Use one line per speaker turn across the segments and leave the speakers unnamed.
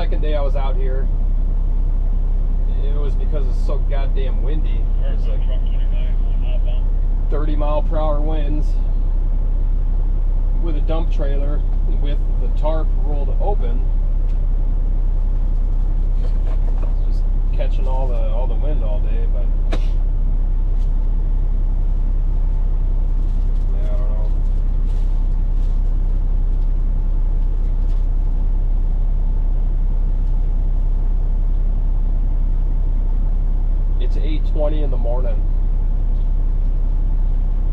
second day I was out here, it was because it's so goddamn windy. It was like 30-mile-per-hour winds with a dump trailer with the tarp rolled open, just catching all the wind all day. But yeah, I don't know. It's 8:20 in the morning.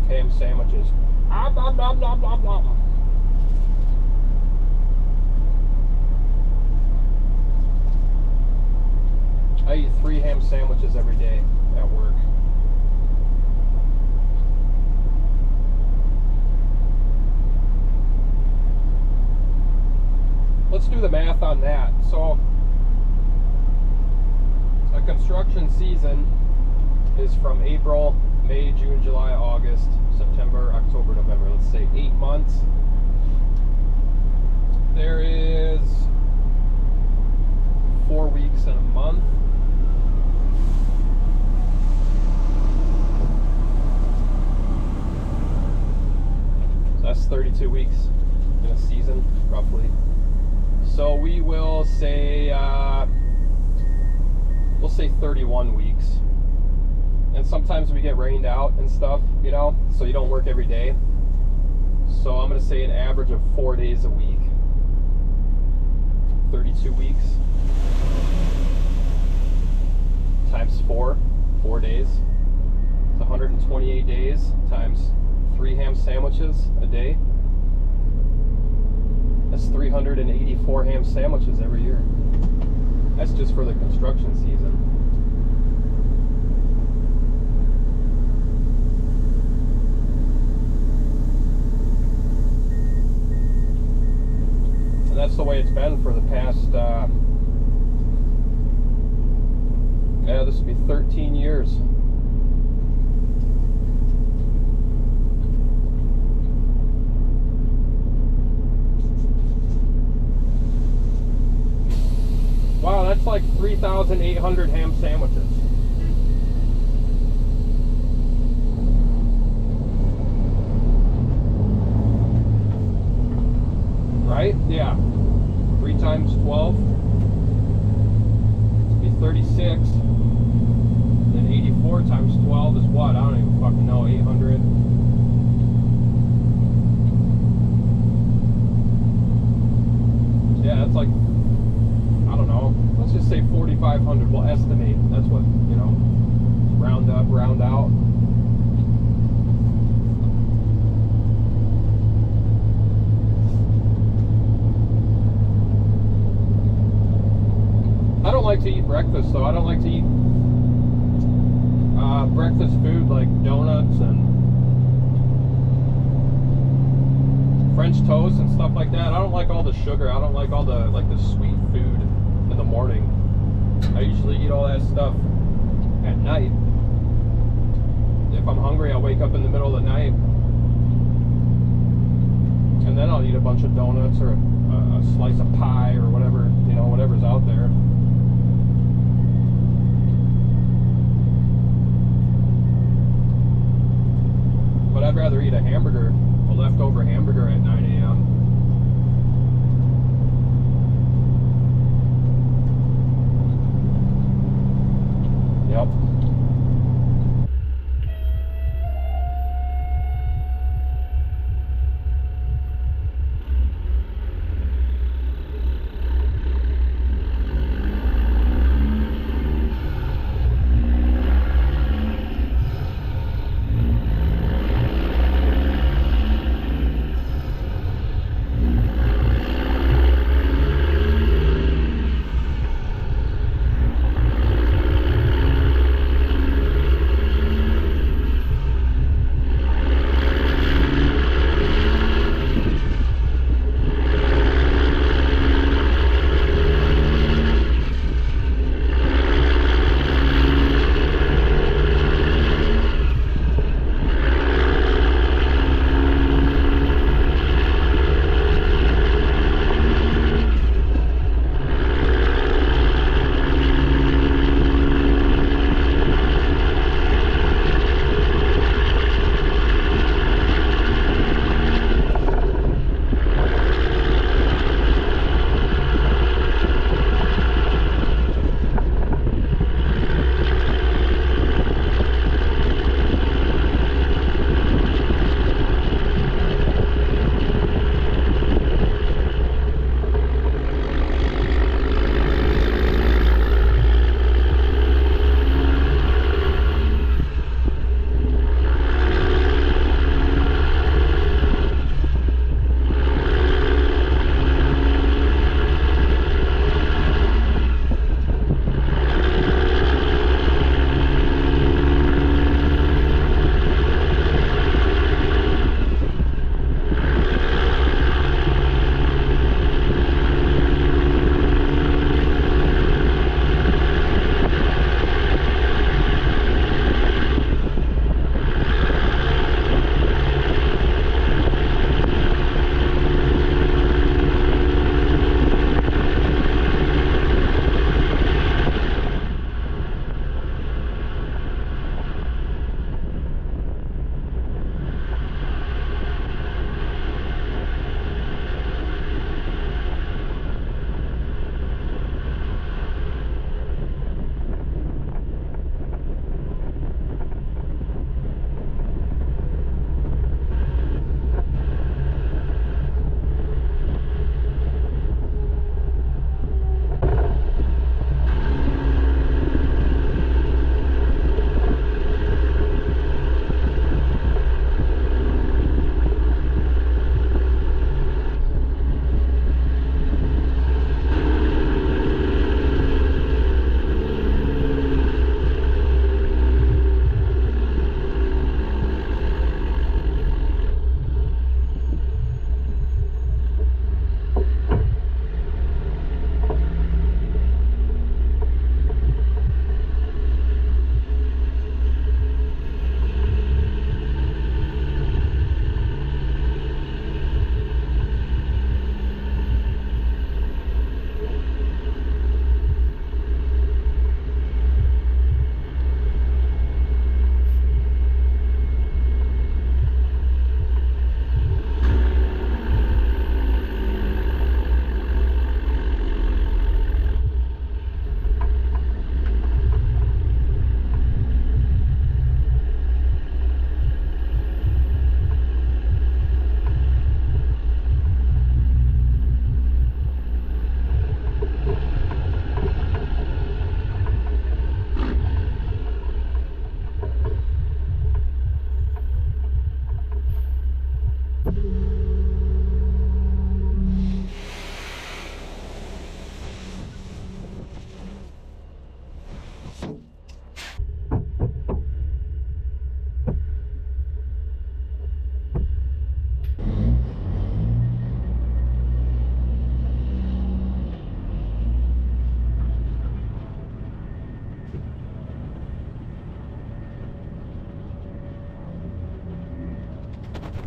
Ham sandwiches. Nom, nom, nom, nom, nom, nom. I eat 3 ham sandwiches every day at work. Let's do the math on that. So, a construction season is from April, May, June, July, August, September, October, November. Let's say 8 months. There is 4 weeks in a month. So that's 32 weeks in a season, roughly. So we will say, we'll say 31 weeks. And sometimes we get rained out and stuff, you know, so you don't work every day. So I'm going to say an average of 4 days a week. 32 weeks times 4 days. It's 128 days times 3 ham sandwiches a day. That's 384 ham sandwiches every year. That's just for the construction season. And that's the way it's been for the past, yeah, this will be 13 years. Wow, that's like 3,800 ham sandwiches. Right? Yeah. 3 times 12. It'd be 36. Then 84 times 12 is what? I don't even fucking know. 800. Yeah, that's like, I don't know. Let's just say 4,500. We'll estimate. That's what, you know, round up, round out. I don't like to eat breakfast, though. I don't like to eat breakfast food like donuts and French toast and stuff like that. I don't like all the sugar. I don't like all the sweet food in the morning. I usually eat all that stuff at night. If I'm hungry, I'll wake up in the middle of the night and then I'll eat a bunch of donuts or a slice of pie or whatever.